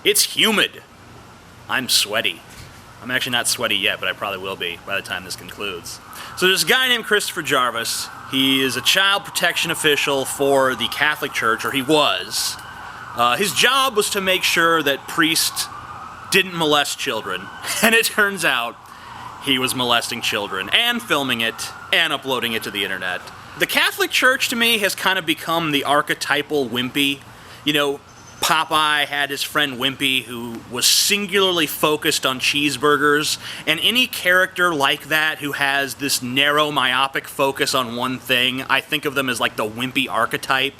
It's humid. I'm sweaty. I'm actually not sweaty yet, but I probably will be by the time this concludes. So there's a guy named Christopher Jarvis. He is a child protection official for the Catholic Church, or he was. His job was to make sure that priests didn't molest children, and it turns out he was molesting children and filming it and uploading it to the internet. The Catholic Church, to me, has kind of become the archetypal wimpy. You know, Popeye had his friend Wimpy, who was singularly focused on cheeseburgers, and any character like that who has this narrow, myopic focus on one thing, I think of them as like the Wimpy archetype.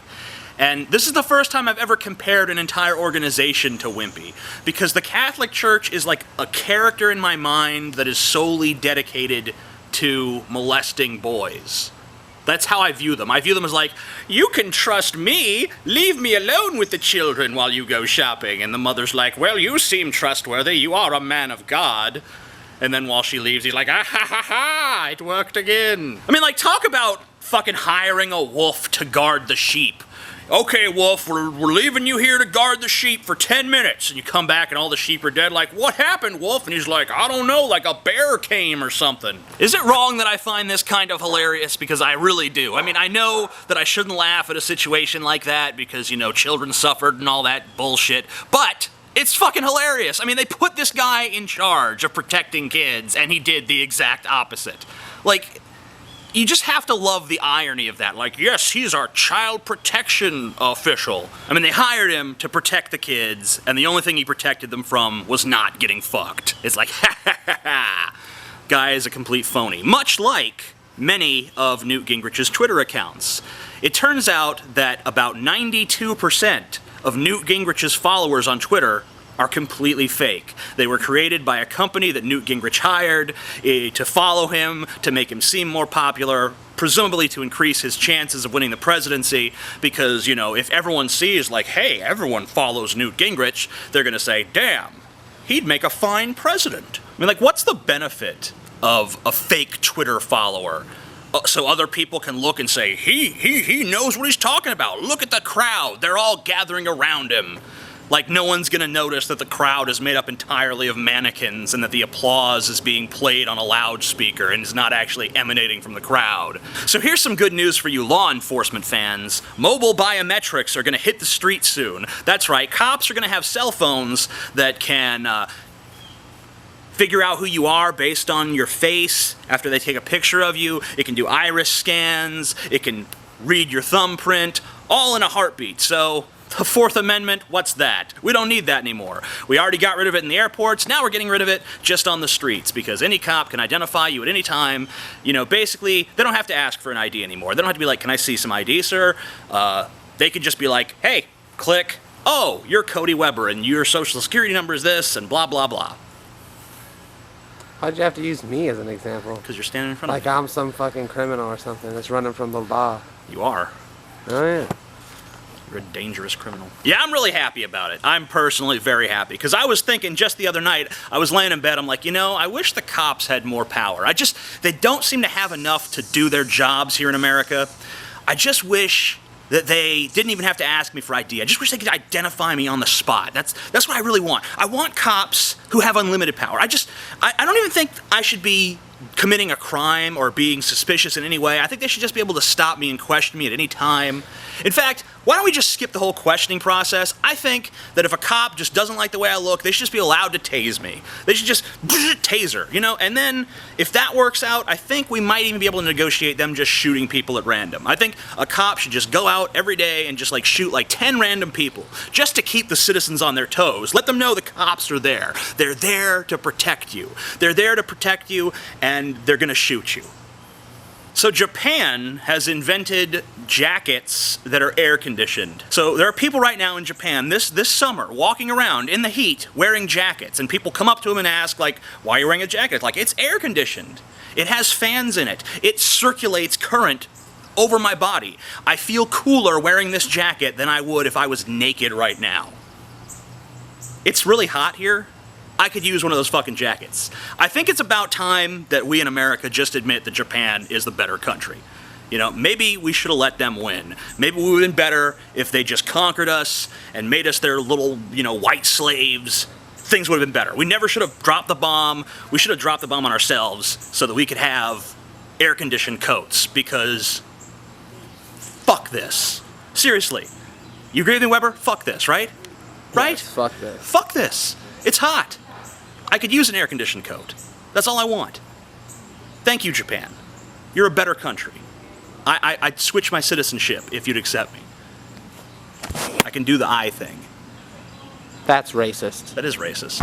And this is the first time I've ever compared an entire organization to Wimpy, because the Catholic Church is like a character in my mind that is solely dedicated to molesting boys. That's how I view them. I view them as like, you can trust me, leave me alone with the children while you go shopping. And the mother's like, well, you seem trustworthy, you are a man of God. And then while she leaves, he's like, ah ha ha ha, it worked again. I mean, like, talk about fucking hiring a wolf to guard the sheep. Okay, wolf, we're leaving you here to guard the sheep for 10 minutes. And you come back and all the sheep are dead. Like, what happened, wolf? And he's like, I don't know, like a bear came or something. Is it wrong that I find this kind of hilarious? Because I really do. I mean, I know that I shouldn't laugh at a situation like that because, you know, children suffered and all that bullshit. But it's fucking hilarious. I mean, they put this guy in charge of protecting kids and he did the exact opposite. Like, you just have to love the irony of that. Like, yes, he's our child protection official. I mean, they hired him to protect the kids, and the only thing he protected them from was not getting fucked. It's like, ha ha ha ha. Guy is a complete phony. Much like many of Newt Gingrich's Twitter accounts. It turns out that about 92% of Newt Gingrich's followers on Twitter are completely fake. They were created by a company that Newt Gingrich hired to follow him, to make him seem more popular, presumably to increase his chances of winning the presidency, because, you know, if everyone sees, like, hey, everyone follows Newt Gingrich, they're gonna say, damn, he'd make a fine president. I mean, like, what's the benefit of a fake Twitter follower? So other people can look and say, he knows what he's talking about. Look at the crowd, they're all gathering around him. Like, no one's gonna notice that the crowd is made up entirely of mannequins and that the applause is being played on a loudspeaker and is not actually emanating from the crowd. So here's some good news for you law enforcement fans. Mobile biometrics are gonna hit the streets soon. That's right, cops are gonna have cell phones that can figure out who you are based on your face after they take a picture of you. It can do iris scans, it can read your thumbprint, all in a heartbeat. So the Fourth Amendment, what's that? We don't need that anymore. We already got rid of it in the airports, now we're getting rid of it just on the streets, because any cop can identify you at any time. You know, basically, they don't have to ask for an ID anymore. They don't have to be like, can I see some ID, sir? They can just be like, hey, click, oh, you're Cody Weber, and your social security number is this, and blah, blah, blah. Why'd you have to use me as an example? Because you're standing in front of me. Like I'm some fucking criminal or something that's running from the law. You are. Oh, yeah. You're a dangerous criminal. Yeah, I'm really happy about it. I'm personally very happy, because I was thinking just the other night, I was laying in bed, I'm like, you know, I wish the cops had more power. They don't seem to have enough to do their jobs here in America. I just wish that they didn't even have to ask me for ID. I just wish they could identify me on the spot. That's what I really want. I want cops who have unlimited power. I don't even think I should be committing a crime or being suspicious in any way. I think they should just be able to stop me and question me at any time. In fact, why don't we just skip the whole questioning process? I think that if a cop just doesn't like the way I look, they should just be allowed to tase me. They should just taser, you know? And then, if that works out, I think we might even be able to negotiate them just shooting people at random. I think a cop should just go out every day and just like shoot like 10 random people, just to keep the citizens on their toes. Let them know the cops are there. They're there to protect you. They're there to protect you, and they're gonna shoot you. So Japan has invented jackets that are air-conditioned. So there are people right now in Japan this summer walking around in the heat wearing jackets, and people come up to them and ask, like, why are you wearing a jacket? Like, it's air-conditioned. It has fans in it. It circulates current over my body. I feel cooler wearing this jacket than I would if I was naked right now. It's really hot here. I could use one of those fucking jackets. I think it's about time that we in America just admit that Japan is the better country. You know, maybe we should have let them win. Maybe we would have been better if they just conquered us and made us their little, white slaves. Things would have been better. We never should have dropped the bomb. We should have dropped the bomb on ourselves so that we could have air-conditioned coats, because fuck this. Seriously. You agree with me, Weber? Fuck this, right? Right? Yes, fuck this. Fuck this. It's hot. I could use an air-conditioned coat. That's all I want. Thank you, Japan. You're a better country. I'd switch my citizenship if you'd accept me. I can do the I thing. That's racist. That is racist.